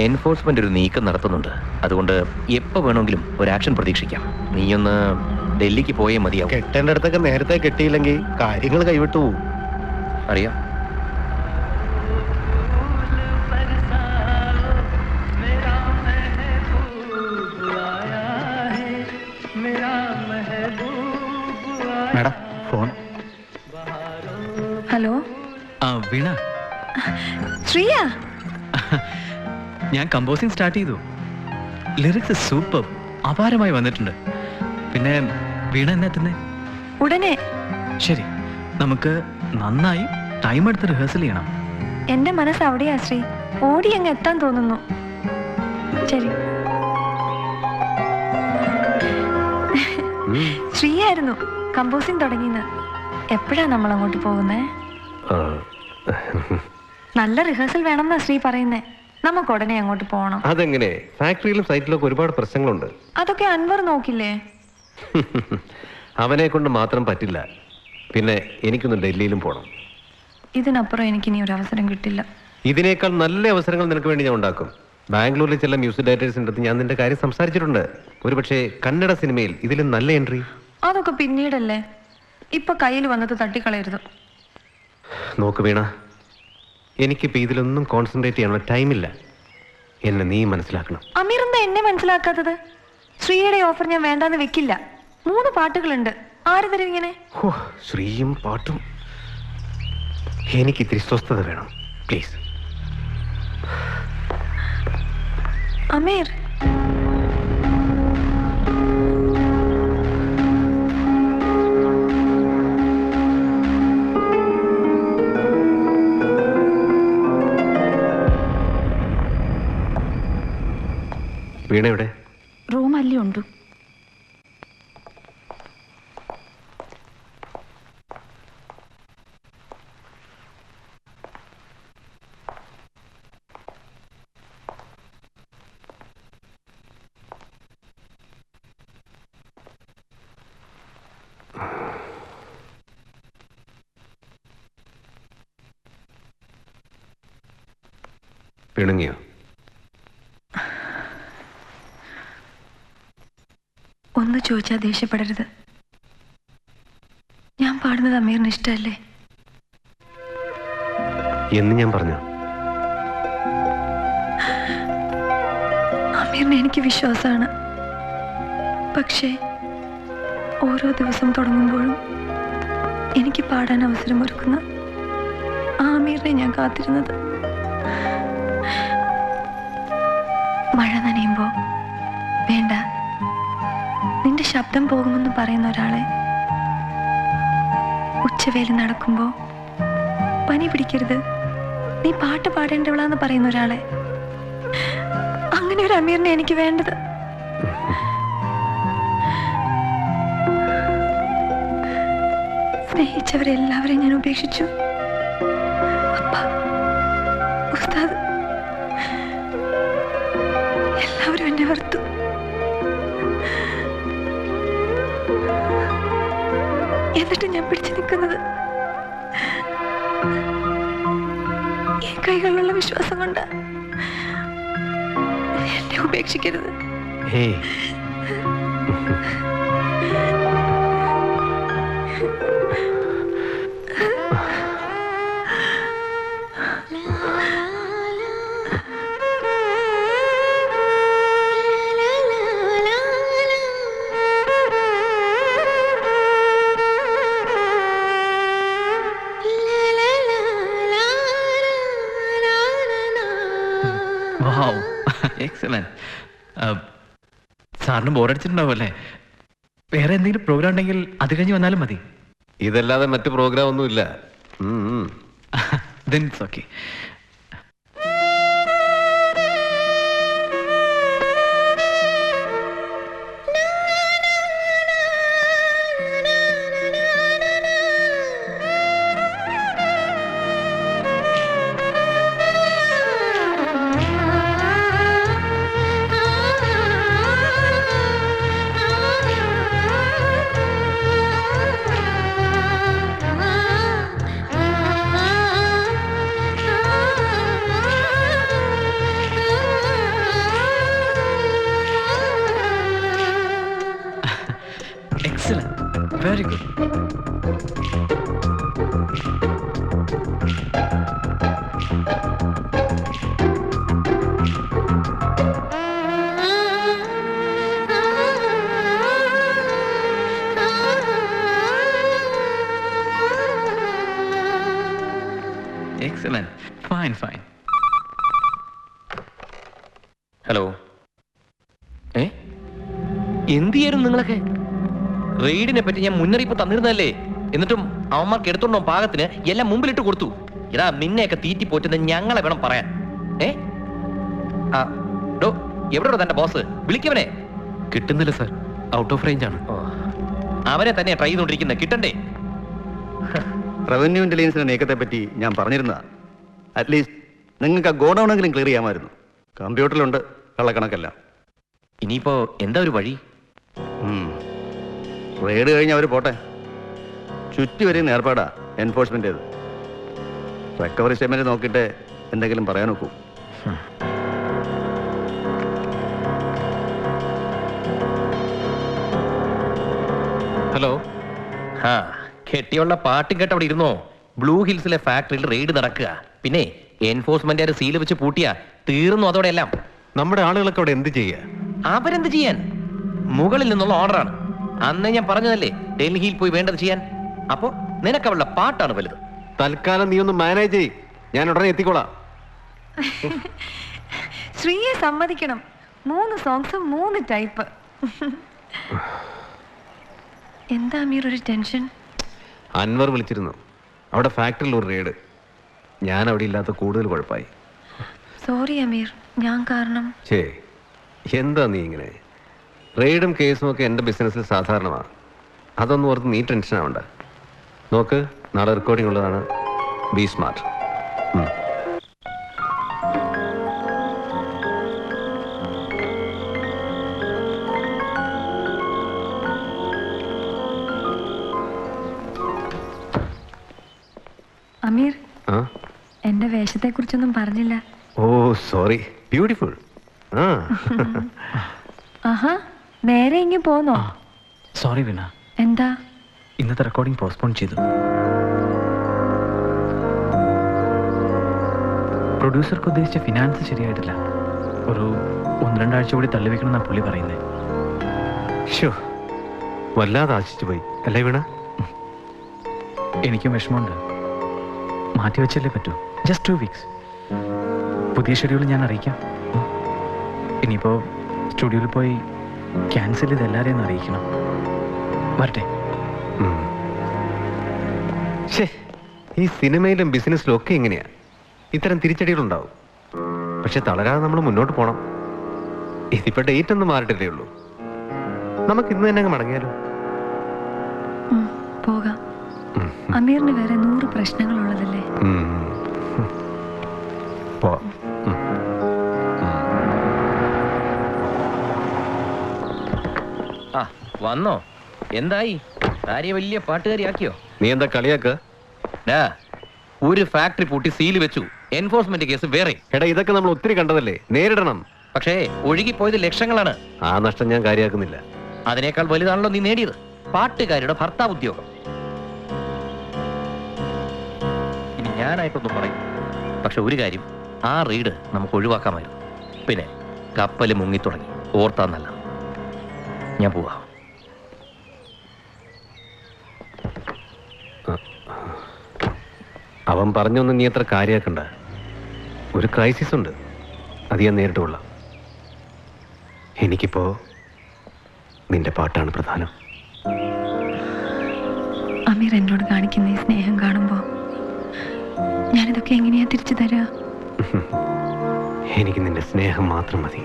Enforcement ഒരു നീക്കം നടത്തുന്നുണ്ട്. അതുകൊണ്ട് എപ്പോൾ വേണമെങ്കിലും ഒരു ആക്ഷൻ പ്രതീക്ഷിക്കാം. നീയൊന്ന് ഡൽഹിക്ക് പോയേ മതിയാവും. കെട്ടേണ്ട അടുത്തൊക്കെ നേരത്തെ കെട്ടിയില്ലെങ്കിൽ കാര്യങ്ങൾ കൈവിട്ടു പോകും. അറിയാം. Madam phone. ഹലോ വീണ, ശ്രീയ. ഞാൻ കമ്പോസിങ് സ്റ്റാർട്ട് ചെയ്തു. ലിറിക്സ് സൂപ്പർ, അപാരമായി വന്നിട്ടുണ്ട്. പിന്നെ വീണ എന്നാ എത്തുന്നേ? ഉടനെ. ശരി, നമുക്ക് നന്നായി ടൈം എടുത്ത് റിഹേഴ്സൽ ചെയ്യണം. എന്റെ മനസ്സ് അവിടെയാ ശ്രീ. ഓടി അങ്ങ് എത്താൻ തോന്നുന്നു. ശരി. ശ്രീയായിരുന്നു കമ്പോസിങ് തുടങ്ങിയെന്ന്. എപ്പോഴാ നമ്മൾ അങ്ങോട്ട് പോകുന്നേ? നല്ല റിഹേഴ്സൽ വേണമെന്നാ ശ്രീ പറയുന്നേ. നമുക്ക് ഉടനെ അങ്ങോട്ട് പോകണം. അതെങ്ങനെ? ഫാക്ടറിയിലും സൈറ്റിലൊക്കെ ഒരുപാട് പ്രശ്നങ്ങളുണ്ട്. അതൊക്കെ അൻവർ നോക്കില്ലേ? അവനെ കൊണ്ട് മാത്രം പറ്റില്ല. പിന്നെ എനിക്കൊന്ന് ഡൽഹിയിലും പോകണം. ഇതിനപ്പുറം എനിക്കിനി ഒരു അവസരം കിട്ടില്ല. ഇതിനേക്കാൾ നല്ല അവസരങ്ങൾ നിനക്ക് വേണ്ടി ഞാൻ ഉണ്ടാക്കും. ബാംഗ്ലൂരിലെ ചില മ്യൂസിക് ഡയറക്ടേഴ്സിൻ്റെ അടുത്ത് ഞാൻ നിന്റെ കാര്യം സംസാരിച്ചിട്ടുണ്ട്. ഒരുപക്ഷെ കന്നഡ സിനിമയിൽ ഇതിലും നല്ല എൻട്രി. അതൊക്കെ പിന്നീടല്ലേ, ഇപ്പൊ കയ്യിൽ വന്നത് തട്ടിക്കളയരുത്. നോക്ക് വീണ, എനിക്കിപ്പോൾ ഇതിലൊന്നും കോൺസെൻട്രേറ്റ് ചെയ്യാനുള്ള ടൈമില്ല. എന്നെ നീ മനസ്സിലാക്കണം. അമീർ എന്താ എന്നെ മനസ്സിലാക്കാത്തത്? ശ്രീയുടെ ഓഫർ ഞാൻ വേണ്ടാന്ന് വെക്കില്ല. 3 പാട്ടുകളുണ്ട്. ആര് തരും ഇങ്ങനെ? ഓ, ശ്രീയും പാട്ടും. എനിക്ക് ഇത്തിരി സ്വസ്ഥത വേണം പ്ലീസ്. അമീർ, വീണ എവിടെ? റൂം അല്ലേ ഉണ്ട്. പിണങ്ങിയോ? ഒന്ന് ചോദിച്ചാൽ ദേഷ്യപ്പെടരുത്. ഞാൻ പാടുന്നത് അമീറിന് ഇഷ്ടമല്ലേ എന്ന് ഞാൻ പറഞ്ഞു. അമീറിനെ എനിക്ക് വിശ്വാസമാണ്. പക്ഷേ ഓരോ ദിവസം തുടങ്ങുമ്പോഴും എനിക്ക് പാടാൻ അവസരം ഒരുക്കുന്ന ആ അമീറിനെ ഞാൻ കാത്തിരുന്നത്. മഴ നനയുമ്പോ വേണ്ട, നിന്റെ ശബ്ദം പോകുമെന്ന് പറയുന്ന ഒരാളെ, ഉച്ചവേലി നടക്കുമ്പോ പനി പിടിക്കരുത്, നീ പാട്ട് പാടേണ്ടവളാന്ന് പറയുന്ന ഒരാളെ, അങ്ങനെ ഒരു അമീറിനെ എനിക്ക് വേണ്ടത്. സ്നേഹിച്ചവരെല്ലാവരെയും ഞാൻ ഉപേക്ഷിച്ചു. അപ്പ, ഉസ്താദ്, എല്ലാവരും എന്നെ വെറുത്തു. എന്നിട്ട് ഞാൻ പിടിച്ചു നിൽക്കുന്നത് ഈ കൈകളിലുള്ള വിശ്വാസം കൊണ്ട്. എന്നെ ഉപേക്ഷിക്കരുത്. സാറിന് ബോറടിച്ചിട്ടുണ്ടാവും അല്ലേ? വേറെ എന്തെങ്കിലും പ്രോഗ്രാം ഉണ്ടെങ്കിൽ അത് കഴിഞ്ഞ് വന്നാലും മതി. ഇതല്ലാതെ മറ്റു പ്രോഗ്രാം ഒന്നുമില്ല. Then it's okay. Very good. Excellent. Fine, fine. Hello, എന്ത് ചെയ്യാനും നിങ്ങളൊക്കെ? റെയ്ഡിനെ പറ്റി ഞാൻ മുന്നറിയിപ്പ് തന്നിരുന്നല്ലേ? എന്നിട്ടും അവന്മാർക്ക് എടുത്തോണ്ടോ പാകത്തിന് എല്ലാം മുമ്പിലിട്ട് കൊടുത്തു. ഇതാ നിന്നെയൊക്കെ തീറ്റി പോറ്റുന്ന ഞങ്ങളെ വേണം പറയാൻ. എവിടെയോ തന്റെ ബോസ്? വിളിക്കവനെ. കിട്ടുന്നില്ല സാർ, ഔട്ട് ഓഫ് റേഞ്ച് ആണ്. അവനെ തന്നെ ട്രൈ ചെയ്തോണ്ടിരിക്കുന്നത്, കിട്ടണ്ടേ? റവന്യൂ ഇന്റലിജൻസിന്റെ നീക്കത്തെ പറ്റി ഞാൻ പറഞ്ഞിരുന്നതാ. അറ്റ്ലീസ്റ്റ് നിങ്ങൾക്ക് ആ ഗോഡൌണെങ്കിലും ക്ലിയർ ചെയ്യാമായിരുന്നു. കമ്പ്യൂട്ടറിലുണ്ട് കള്ളക്കണക്കെല്ലാം. ഇനിയിപ്പോ എന്താ ഒരു വഴി? റെയ്ഡ് കഴിഞ്ഞ് അവർ പോട്ടെ. ചുറ്റി വരെയും ഏർപ്പാടാ എൻഫോഴ്സ്മെന്റ് ചെയ്ത്. റിക്കവറി സ്റ്റേറ്റ്മെന്റ് നോക്കിയിട്ട് എന്തെങ്കിലും പറയാൻ നോക്കൂ. ഹലോ. കെട്ടിയുള്ള പാട്ടും കേട്ട് അവിടെ ഇരുന്നോ? ബ്ലൂ ഹിൽസിലെ ഫാക്ടറിയിൽ റെയ്ഡ് നടക്കുക. പിന്നെ എൻഫോഴ്സ്മെന്റ് സീല് വെച്ച് പൂട്ടിയാ തീർന്നു അതോടെ എല്ലാം. നമ്മുടെ ആളുകളൊക്കെ അവിടെ എന്ത് ചെയ്യുക? അവരെന്ത് ചെയ്യാൻ? മുകളിൽ നിന്നുള്ള ഓർഡറാണ്. അന്നേ ഞാൻ പറഞ്ഞതല്ലേ ഡൽഹിയിൽ പോയി വേണ്ടത് ചെയ്യാൻ. അപ്പോ നിനക്കവളുടെ പാട്ടാണ് വലുത്. തൽക്കാലം നീ ഒന്ന് മാനേജ് ചെയ്, ഞാൻ ഉടനെ എത്തിക്കോളാം. ശ്രീയെ സമ്മതിക്കണം. 3 സോങ്സും 3 ടൈപ്പ്. എന്താ അമീർ ഒരു ടെൻഷൻ? അൻവർ വിളിച്ചിരുന്നു. അവിടെ ഫാക്ടറിയിൽ ഒരു റെയ്ഡ്. ഞാൻ അവിടെ ഇല്ലാത്ത കൂടുതൽ കുഴപ്പമായി. സോറി അമീർ, ഞാൻ കാരണം. ചേ, എന്താ നീ ഇങ്ങനെ? റെയ്ഡും കേസും ഒക്കെ എൻ്റെ ബിസിനസ്സിൽ സാധാരണമാണ്. അതൊന്നും ഓർത്ത് നീ ടെൻഷൻ ആവണ്ട. നോക്ക്, നാളെ റെക്കോർഡിംഗ് ഉള്ളതാണ്. B smart. അമീർ, ആ, എന്റെ വേഷത്തെ കുറിച്ചൊന്നും പറഞ്ഞില്ല. ഓ സോറി. ബ്യൂട്ടിഫുൾ. ആ ആഹാ, നേരെ ഇങ്ങ് പോന്നോ? സോറി വീണ, എന്താ? ഇന്നത്തെ റെക്കോർഡിംഗ് പോസ്റ്റ്പോൺ ചെയ്തു. പ്രൊഡ്യൂസർക്ക് ഉദ്ദേശിച്ച ഫിനാൻസ് ശരിയായിട്ടില്ല. ഒരു 1-2 ആഴ്ച കൂടി തള്ളിവെക്കണം എന്നാണ് പുള്ളി പറയുന്നത്. ഷോ, വല്ലാതെ ആശിച്ചു പോയി അല്ലേ വീണ? എനിക്കും വിഷമമുണ്ട്. മാറ്റി വെച്ചല്ലേ പറ്റൂ. Just 2 weeks. പുതിയ ഷെഡ്യൂൾ ഞാൻ അറിയിക്കാം. ഇനിയിപ്പോൾ സ്റ്റുഡിയോയിൽ പോയി ക്യാൻസൽ ചെയ്ത് എല്ലാവരെയും അറിയിക്കണം. വരട്ടെ. ഈ സിനിമയിലും ബിസിനസ്സിലും ഒക്കെ എങ്ങനെയാ? ഇത്തരം തിരിച്ചടികളുണ്ടാവും. പക്ഷെ തളരാതെ നമ്മൾ മുന്നോട്ട് പോകണം. ഇതിപ്പോ ഡേറ്റ് ഒന്നും മാറിയിട്ടേ ഉള്ളൂ. നമുക്ക് ഇന്ന് തന്നെ അങ്ങ് മടങ്ങിയാലോ? പോകാം. അമീറിന് വേറെ 100 പ്രശ്നങ്ങളുള്ളതല്ലേ. വന്നോ? എന്തായി? ഭാര്യ വലിയ പാട്ടുകാരിയാക്കിയോ? നീ എന്താ കളിയാക്ക? ഒരു ഫാക്ടറി പൂട്ടി സീല് വെച്ചു. എൻഫോഴ്സ്മെന്റ് കേസ് വേറെ. എടാ, ഇതൊക്കെ നമ്മൾ ഒത്തിരി കണ്ടതല്ലേ, നേരിടണം. പക്ഷേ ഒഴുകിപ്പോയത് ലക്ഷങ്ങളാണ്. ആ നഷ്ടം ഞാൻ കാര്യമാക്കുന്നില്ല. അതിനേക്കാൾ വലുതാണല്ലോ നീ നേടിയത്, പാട്ടുകാരുടെ ഭർത്താവ് ഉദ്യോഗം. ഇനി ഞാനായിട്ടൊന്നും പറയും. പക്ഷെ ഒരു കാര്യം, ആ റെയ്ഡ് നമുക്ക് ഒഴിവാക്കാമായിരുന്നു. പിന്നെ കപ്പല് മുങ്ങിത്തുടങ്ങി, ഓർത്താന്നല്ല. ഞാൻ പോവാ. അവൻ പറഞ്ഞൊന്നും നീ അത്ര കാര്യമാക്കണ്ട. ഒരു ക്രൈസിസ് ഉണ്ട്, അത് ഞാൻ നേരിട്ട് കൊള്ളാം. എനിക്കിപ്പോ നിന്റെ പാട്ടാണ് പ്രധാനം. അമീർ എന്നോട് കാണിക്കുന്ന ഈ സ്നേഹം കാണുമ്പോ ഞാനിതൊക്കെ എങ്ങനെയാ തിരിച്ചു തരാ? എനിക്ക് നിന്റെ സ്നേഹം മാത്രം മതി.